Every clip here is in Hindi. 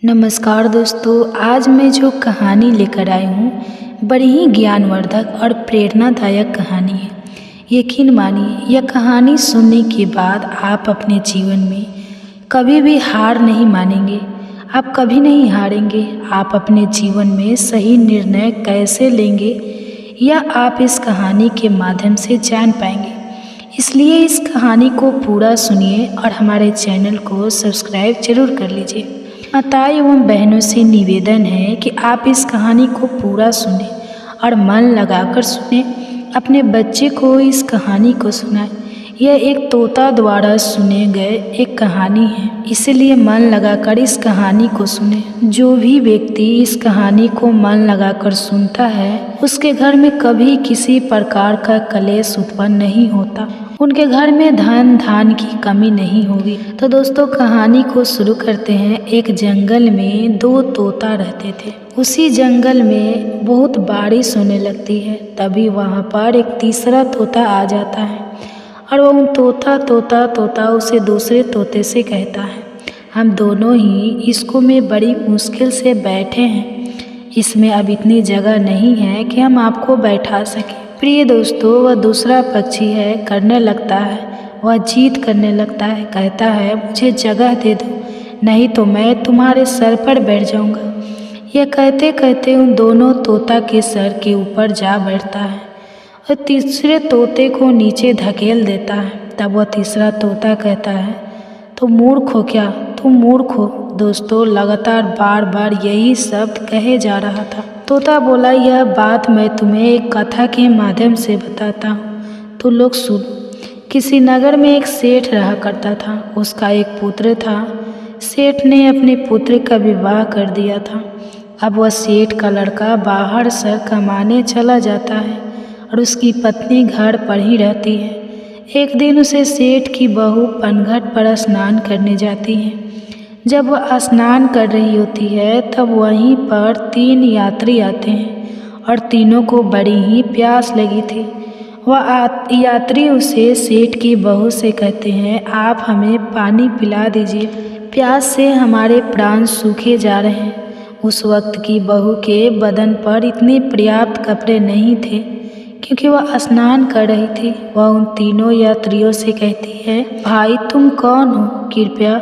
नमस्कार दोस्तों, आज मैं जो कहानी लेकर आई हूँ बड़ी ही ज्ञानवर्धक और प्रेरणादायक कहानी है। यकीन मानिए, यह कहानी सुनने के बाद आप अपने जीवन में कभी भी हार नहीं मानेंगे। आप कभी नहीं हारेंगे। आप अपने जीवन में सही निर्णय कैसे लेंगे यह आप इस कहानी के माध्यम से जान पाएंगे। इसलिए इस कहानी को पूरा सुनिए और हमारे चैनल को सब्सक्राइब जरूर कर लीजिए। माताओं एवं बहनों से निवेदन है कि आप इस कहानी को पूरा सुने और मन लगाकर सुने। अपने बच्चे को इस कहानी को सुनाएं। यह एक तोता द्वारा सुने गए एक कहानी है, इसलिए मन लगाकर इस कहानी को सुने। जो भी व्यक्ति इस कहानी को मन लगाकर सुनता है उसके घर में कभी किसी प्रकार का कलेश उत्पन्न नहीं होता। उनके घर में धन धान की कमी नहीं होगी। तो दोस्तों, कहानी को शुरू करते हैं। एक जंगल में दो तोता रहते थे। उसी जंगल में बहुत बारिश होने लगती है। तभी वहाँ पर एक तीसरा तोता आ जाता है और वो तोता उसे दूसरे तोते से कहता है, हम दोनों ही इसको में बड़ी मुश्किल से बैठे हैं। इसमें अब इतनी जगह नहीं है कि हम आपको बैठा सकें। प्रिय दोस्तों, वह दूसरा पक्षी है करने लगता है, वह जीत करने लगता है। कहता है, मुझे जगह दे दो, नहीं तो मैं तुम्हारे सर पर बैठ जाऊंगा। यह कहते कहते उन दोनों तोता के सर के ऊपर जा बैठता है और तीसरे तोते को नीचे धकेल देता है। तब वह तीसरा तोता कहता है, तुम मूर्ख हो क्या? तुम मूर्ख हो। दोस्तों, लगातार बार बार यही शब्द कहे जा रहा था। तोता बोला, यह बात मैं तुम्हें एक कथा के माध्यम से बताता हूँ, तो लोग सुन। किसी नगर में एक सेठ रहा करता था। उसका एक पुत्र था। सेठ ने अपने पुत्र का विवाह कर दिया था। अब वह सेठ का लड़का बाहर से कमाने चला जाता है और उसकी पत्नी घर पर ही रहती है। एक दिन उसे सेठ की बहू पनघट पर स्नान करने जाती है। जब वह स्नान कर रही होती है तब वहीं पर 3 यात्री आते हैं और तीनों को बड़ी ही प्यास लगी थी। वह यात्री उसे सेठ की बहू से कहते हैं, आप हमें पानी पिला दीजिए, प्यास से हमारे प्राण सूखे जा रहे हैं। उस वक्त की बहू के बदन पर इतने पर्याप्त कपड़े नहीं थे क्योंकि वह स्नान कर रही थी। वह उन तीनों यात्रियों से कहती है, भाई तुम कौन हो? कृपया।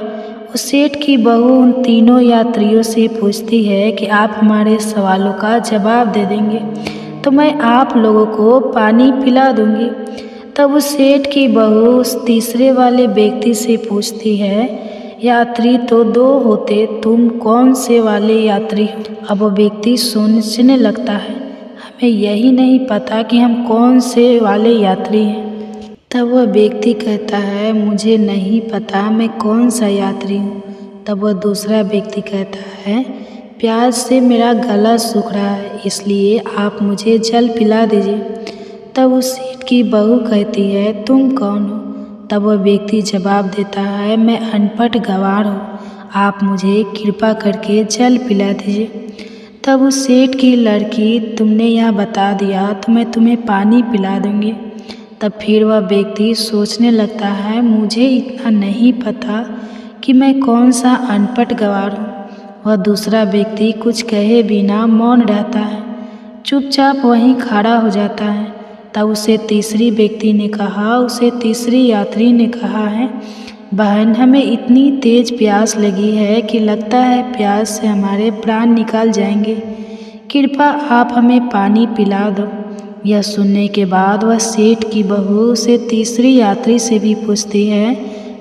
उस सेठ की बहू उन तीनों यात्रियों से पूछती है कि आप हमारे सवालों का जवाब दे देंगे तो मैं आप लोगों को पानी पिला दूंगी। तब उस सेठ की बहू उस तीसरे वाले व्यक्ति से पूछती है, यात्री तो 2 होते, तुम कौन से वाले यात्री हो? अब वो व्यक्ति सोचने लगता है, हमें यही नहीं पता कि हम कौन से वाले यात्री हैं। तब वह व्यक्ति कहता है, मुझे नहीं पता मैं कौन सा यात्री हूँ। तब वह दूसरा व्यक्ति कहता है, प्यास से मेरा गला सूख रहा है, इसलिए आप मुझे जल पिला दीजिए। तब उस सेठ की बहू कहती है, तुम कौन हो? तब वह व्यक्ति जवाब देता है, मैं अनपढ़ गंवार हूँ, आप मुझे कृपा करके जल पिला दीजिए। तब उस सेठ की लड़की, तुमने यह बता दिया तो मैं तुम्हें पानी पिला दूंगी। तब फिर वह व्यक्ति सोचने लगता है, मुझे इतना नहीं पता कि मैं कौन सा अनपढ़ गंवार हूँ। वह दूसरा व्यक्ति कुछ कहे बिना मौन रहता है, चुपचाप वहीं खड़ा हो जाता है। तब उसे तीसरी यात्री ने कहा है, बहन हमें इतनी तेज प्यास लगी है कि लगता है प्यास से हमारे प्राण निकल जाएंगे, कृपया आप हमें पानी पिला दो। यह सुनने के बाद वह सेठ की बहू उसे तीसरी यात्री से भी पूछती है,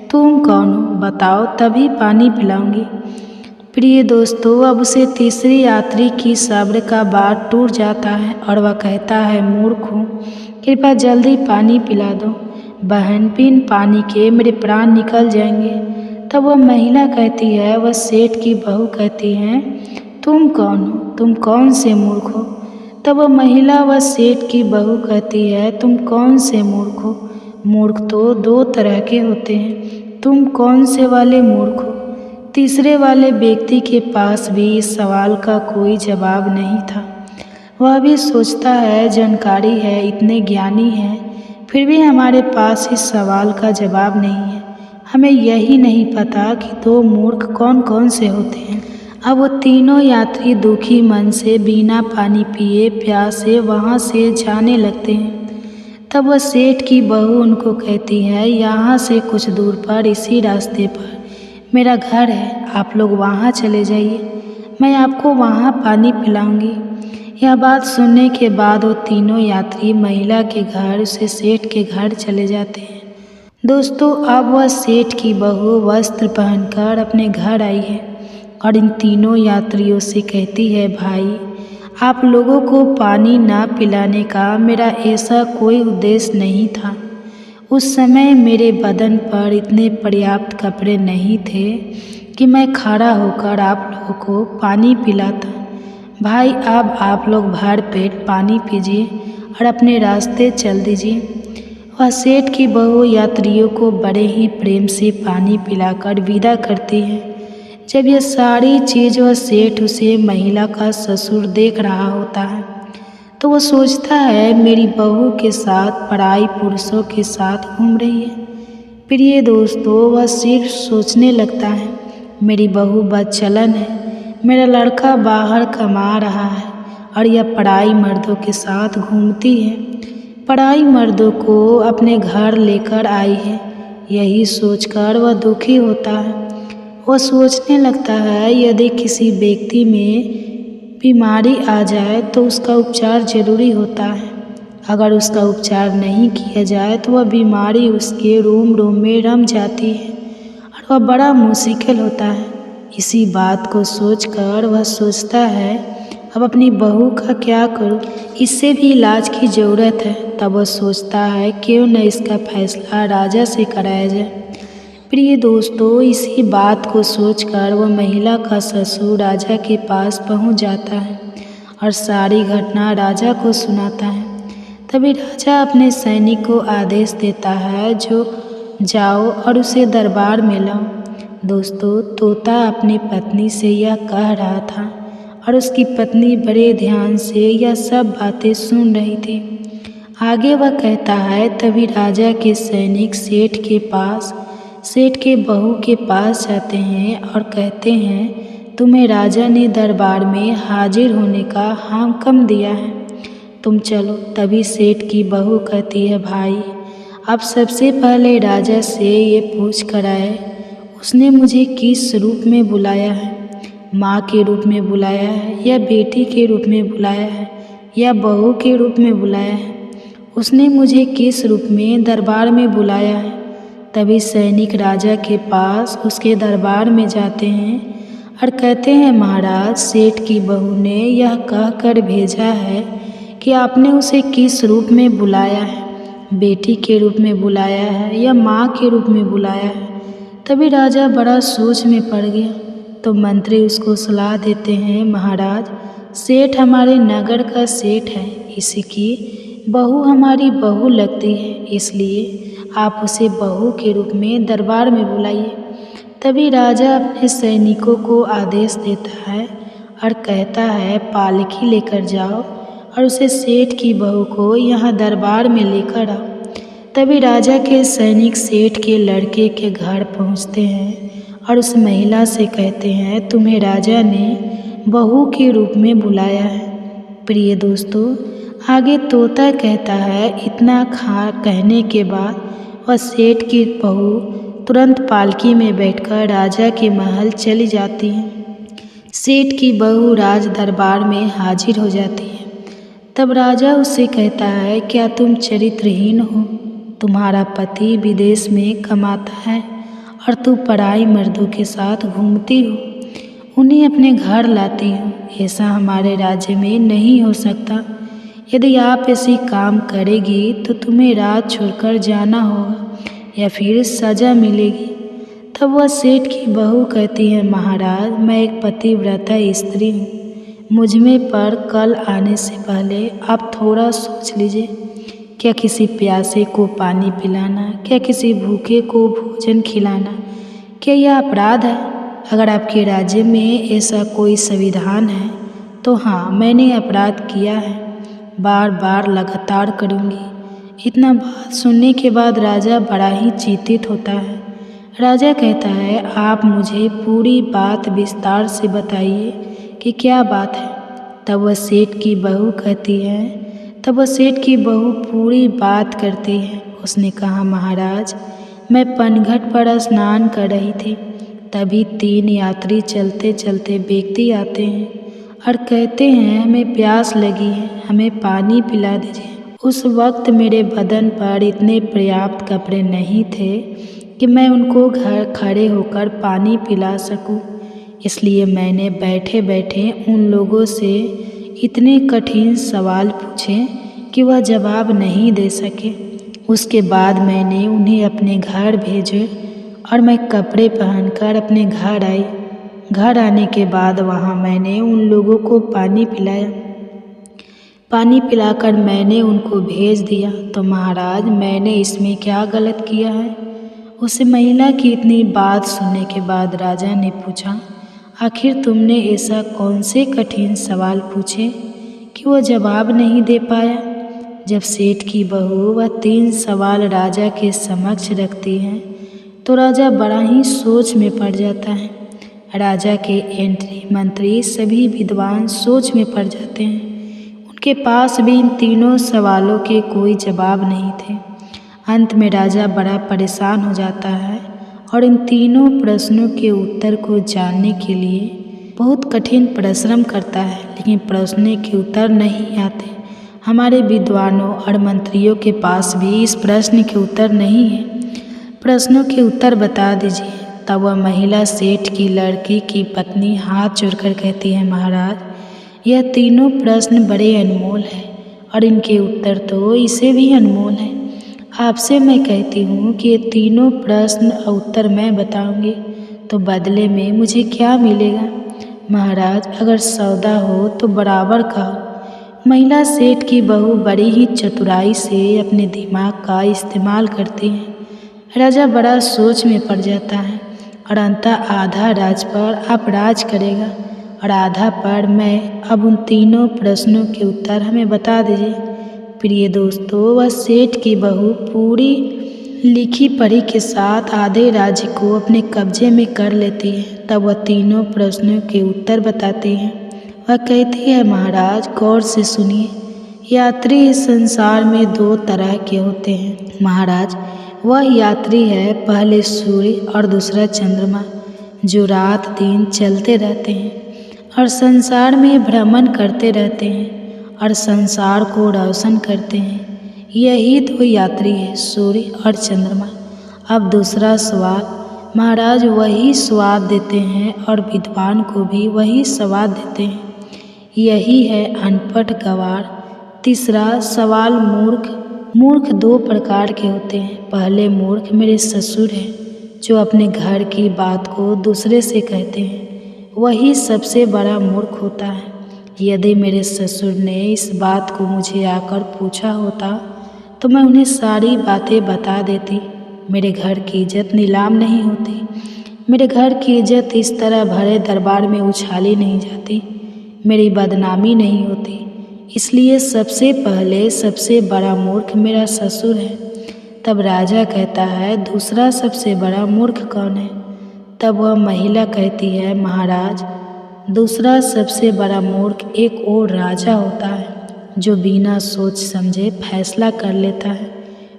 तुम कौन हो? बताओ, तभी पानी पिलाऊंगी। प्रिय दोस्तों, अब उसे तीसरी यात्री की सब्र का बाँध टूट जाता है और वह कहता है, मूर्ख हूँ, कृपया जल्दी पानी पिला दो, बहन बिन पानी के मेरे प्राण निकल जाएंगे। तब वह महिला कहती है, वह सेठ की बहू कहती है, तुम कौन हो? तुम कौन से मूर्ख हो? तब वह महिला वह सेठ की बहू कहती है, तुम कौन से मूर्ख हो? मूर्ख तो 2 तरह के होते हैं, तुम कौन से वाले मूर्ख हो? तीसरे वाले व्यक्ति के पास भी इस सवाल का कोई जवाब नहीं था। वह भी सोचता है, जानकारी है, इतने ज्ञानी हैं, फिर भी हमारे पास इस सवाल का जवाब नहीं है। हमें यही नहीं पता कि 2 मूर्ख कौन कौन से होते हैं। अब वो तीनों यात्री दुखी मन से बिना पानी पिए प्यासे वहाँ से जाने लगते हैं। तब वह सेठ की बहू उनको कहती है, यहाँ से कुछ दूर पर इसी रास्ते पर मेरा घर है, आप लोग वहाँ चले जाइए, मैं आपको वहाँ पानी पिलाऊंगी। यह बात सुनने के बाद वो तीनों यात्री महिला के घर से सेठ के घर चले जाते हैं। दोस्तों, अब वह सेठ की बहू वस्त्र पहनकर अपने घर आई है और इन तीनों यात्रियों से कहती है, भाई आप लोगों को पानी ना पिलाने का मेरा ऐसा कोई उद्देश्य नहीं था। उस समय मेरे बदन पर इतने पर्याप्त कपड़े नहीं थे कि मैं खड़ा होकर आप लोगों को पानी पिलाता। भाई अब आप लोग भर पेट पानी पीजिए और अपने रास्ते चल दीजिए। वह सेठ की बहू यात्रियों को बड़े ही प्रेम से पानी पिलाकर विदा करती है। जब यह सारी चीज़ वह सेठ उसे महिला का ससुर देख रहा होता है तो वह सोचता है, मेरी बहू के साथ पराई पुरुषों के साथ घूम रही है। प्रिय दोस्तों, वह सिर्फ सोचने लगता है, मेरी बहू बदचलन है, मेरा लड़का बाहर कमा रहा है और यह पराई मर्दों के साथ घूमती है, पराई मर्दों को अपने घर लेकर आई है। यही सोचकर वह दुखी होता है। वह सोचने लगता है, यदि किसी व्यक्ति में बीमारी आ जाए तो उसका उपचार जरूरी होता है। अगर उसका उपचार नहीं किया जाए तो वह बीमारी उसके रोम रोम में रम जाती है और वह बड़ा मुश्किल होता है। इसी बात को सोचकर वह सोचता है, अब अपनी बहू का क्या करूं, इससे भी इलाज की ज़रूरत है। तब वह सोचता है, क्यों न इसका फैसला राजा से कराया जाए। प्रिय दोस्तों, इसी बात को सोचकर वह महिला का ससुर राजा के पास पहुंच जाता है और सारी घटना राजा को सुनाता है। तभी राजा अपने सैनिक को आदेश देता है, जो जाओ और उसे दरबार में लाओ। दोस्तों, तोता अपनी पत्नी से यह कह रहा था और उसकी पत्नी बड़े ध्यान से यह सब बातें सुन रही थी। आगे वह कहता है, तभी राजा के सैनिक सेठ के बहू के पास जाते हैं और कहते हैं, तुम्हें राजा ने दरबार में हाजिर होने का हुक्म दिया है, तुम चलो। तभी सेठ की बहू कहती है, भाई अब सबसे पहले राजा से ये पूछ कर आए, उसने मुझे किस रूप में बुलाया है, माँ के रूप में बुलाया है या बेटी के रूप में बुलाया है या बहू के रूप में बुलाया है, उसने मुझे किस रूप में दरबार में बुलाया है। तभी सैनिक राजा के पास उसके दरबार में जाते हैं और कहते हैं, महाराज सेठ की बहू ने यह कहकर भेजा है कि आपने उसे किस रूप में बुलाया है, बेटी के रूप में बुलाया है या माँ के रूप में बुलाया है। तभी राजा बड़ा सोच में पड़ गया। तो मंत्री उसको सलाह देते हैं, महाराज सेठ हमारे नगर का सेठ है, इसकी बहू हमारी बहू लगती है, इसलिए आप उसे बहू के रूप में दरबार में बुलाइए। तभी राजा अपने सैनिकों को आदेश देता है और कहता है, पालकी लेकर जाओ और उसे सेठ की बहू को यहाँ दरबार में लेकर आओ। तभी राजा के सैनिक सेठ के लड़के के घर पहुँचते हैं और उस महिला से कहते हैं, तुम्हें राजा ने बहू के रूप में बुलाया है। प्रिय दोस्तों, आगे तोता कहता है, इतना कहने के बाद वह सेठ की बहू तुरंत पालकी में बैठकर राजा के महल चली जाती है। सेठ की बहू राज दरबार में हाजिर हो जाती है। तब राजा उससे कहता है, क्या तुम चरित्रहीन हो, तुम्हारा पति विदेश में कमाता है और तू पराई मर्दों के साथ घूमती हो, उन्हें अपने घर लाती हो, ऐसा हमारे राज्य में नहीं हो सकता। यदि आप ऐसी काम करेगी तो तुम्हें राज छोड़कर जाना होगा या फिर सज़ा मिलेगी। तब वह सेठ की बहू कहती है, महाराज मैं एक पतिव्रता स्त्री हूँ, मुझ में पर कल आने से पहले आप थोड़ा सोच लीजिए। क्या किसी प्यासे को पानी पिलाना, क्या किसी भूखे को भोजन खिलाना, क्या यह अपराध है? अगर आपके राज्य में ऐसा कोई संविधान है तो हाँ, मैंने अपराध किया है, बार बार लगातार करूँगी। इतना बात सुनने के बाद राजा बड़ा ही चिंतित होता है। राजा कहता है, आप मुझे पूरी बात विस्तार से बताइए कि क्या बात है। तब वह सेठ की बहू पूरी बात करती है। उसने कहा, महाराज, मैं पनघट पर स्नान कर रही थी, तभी 3 यात्री चलते चलते व्यक्ति आते हैं और कहते हैं, हमें प्यास लगी है, हमें पानी पिला दीजिए। उस वक्त मेरे बदन पर इतने पर्याप्त कपड़े नहीं थे कि मैं उनको घर खड़े होकर पानी पिला सकूं। इसलिए मैंने बैठे बैठे उन लोगों से इतने कठिन सवाल पूछे कि वह जवाब नहीं दे सके। उसके बाद मैंने उन्हें अपने घर भेजे और मैं कपड़े पहनकर अपने घर आई। घर आने के बाद वहाँ मैंने उन लोगों को पानी पिलाया। पानी पिलाकर मैंने उनको भेज दिया। तो महाराज, मैंने इसमें क्या गलत किया है? उस महिला की इतनी बात सुनने के बाद राजा ने पूछा, आखिर तुमने ऐसा कौन से कठिन सवाल पूछे कि वो जवाब नहीं दे पाया? जब सेठ की बहू वह 3 सवाल राजा के समक्ष रखती है तो राजा बड़ा ही सोच में पड़ जाता है। राजा के मंत्री सभी विद्वान सोच में पड़ जाते हैं। उनके पास भी इन 3 सवालों के कोई जवाब नहीं थे। अंत में राजा बड़ा परेशान हो जाता है और इन 3 प्रश्नों के उत्तर को जानने के लिए बहुत कठिन परिश्रम करता है, लेकिन प्रश्नों के उत्तर नहीं आते। हमारे विद्वानों और मंत्रियों के पास भी इस प्रश्न के उत्तर नहीं है। प्रश्नों के उत्तर बता दीजिए। तब वह महिला सेठ की लड़की की पत्नी हाथ जोड़कर कहती है, महाराज, यह 3 प्रश्न बड़े अनमोल हैं और इनके उत्तर तो इसे भी अनमोल हैं। आपसे मैं कहती हूँ कि ये 3 प्रश्न और उत्तर मैं बताऊँगी तो बदले में मुझे क्या मिलेगा? महाराज, अगर सौदा हो तो बराबर का हो। महिला सेठ की बहू बड़ी ही चतुराई से अपने दिमाग का इस्तेमाल करती है। राजा बड़ा सोच में पड़ जाता है और अंततः आधा राज पर आप राज करेगा और आधा पर मैं। अब उन 3 प्रश्नों के उत्तर हमें बता दीजिए। प्रिय दोस्तों, वह सेठ की बहू पूरी लिखी पढ़ी के साथ आधे राज्य को अपने कब्जे में कर लेती है। तब वह 3 प्रश्नों के उत्तर बताती है। वह कहती है, महाराज, गौर से सुनिए। यात्री इस संसार में 2 तरह के होते हैं। महाराज, वह यात्री है पहले सूर्य और दूसरा चंद्रमा, जो रात दिन चलते रहते हैं और संसार में भ्रमण करते रहते हैं और संसार को रोशन करते हैं। यही 2 यात्री है, सूर्य और चंद्रमा। अब दूसरा सवाल, महाराज, वही स्वाद देते हैं और विद्वान को भी वही स्वाद देते हैं। यही है अनपढ़ गवार। तीसरा सवाल, मूर्ख 2 प्रकार के होते हैं। पहले मूर्ख मेरे ससुर हैं, जो अपने घर की बात को दूसरे से कहते हैं। वही सबसे बड़ा मूर्ख होता है। यदि मेरे ससुर ने इस बात को मुझे आकर पूछा होता तो मैं उन्हें सारी बातें बता देती। मेरे घर की इज्जत नीलाम नहीं होती। मेरे घर की इज्जत इस तरह भरे दरबार में उछाली नहीं जाती। मेरी बदनामी नहीं होती। इसलिए सबसे पहले सबसे बड़ा मूर्ख मेरा ससुर है। तब राजा कहता है, दूसरा सबसे बड़ा मूर्ख कौन है? तब वह महिला कहती है, महाराज, दूसरा सबसे बड़ा मूर्ख एक और राजा होता है, जो बिना सोच समझे फैसला कर लेता है।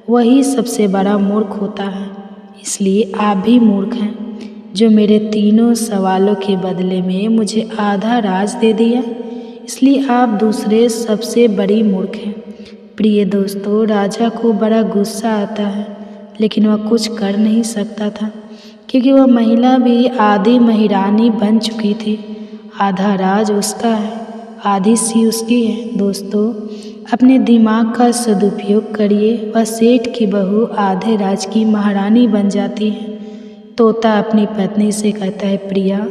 वही सबसे बड़ा मूर्ख होता है। इसलिए आप भी मूर्ख हैं, जो मेरे 3 सवालों के बदले में मुझे आधा राज दे दिया। इसलिए आप दूसरे सबसे बड़ी मूर्ख हैं। प्रिय दोस्तों, राजा को बड़ा गुस्सा आता है, लेकिन वह कुछ कर नहीं सकता था, क्योंकि वह महिला भी आधी महारानी बन चुकी थी। आधा राज उसका है, आधी सी उसकी है। दोस्तों, अपने दिमाग का सदुपयोग करिए। वह सेठ की बहू आधे राज की महारानी बन जाती है। तोता अपनी पत्नी से कहता है, प्रिया,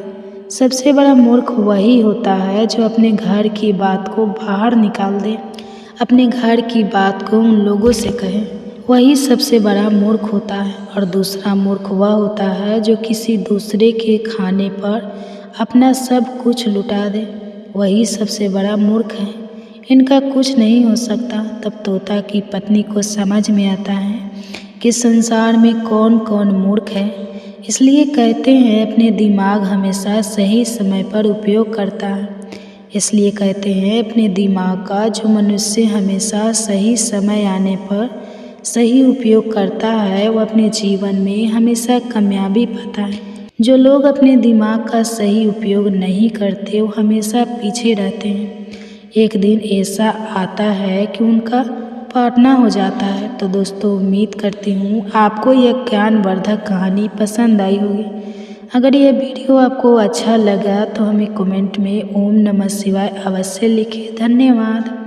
सबसे बड़ा मूर्ख वही होता है जो अपने घर की बात को बाहर निकाल दे, अपने घर की बात को उन लोगों से कहे। वही सबसे बड़ा मूर्ख होता है। और दूसरा मूर्ख वह होता है जो किसी दूसरे के खाने पर अपना सब कुछ लुटा दे। वही सबसे बड़ा मूर्ख है। इनका कुछ नहीं हो सकता। तब तोता की पत्नी को समझ में आता है कि संसार में कौन कौन मूर्ख है। इसलिए कहते हैं अपने दिमाग हमेशा सही समय पर उपयोग करता है। इसलिए कहते हैं अपने दिमाग का जो मनुष्य हमेशा सही समय आने पर सही उपयोग करता है वो अपने जीवन में हमेशा कामयाबी पाता है। जो लोग अपने दिमाग का सही उपयोग नहीं करते वो हमेशा पीछे रहते हैं। एक दिन ऐसा आता है कि उनका पाटना हो जाता है। तो दोस्तों उम्मीद करती हूँ आपको यह ज्ञानवर्धक कहानी पसंद आई होगी। अगर यह वीडियो आपको अच्छा लगा तो हमें कमेंट में ओम नमः शिवाय अवश्य लिखें। धन्यवाद।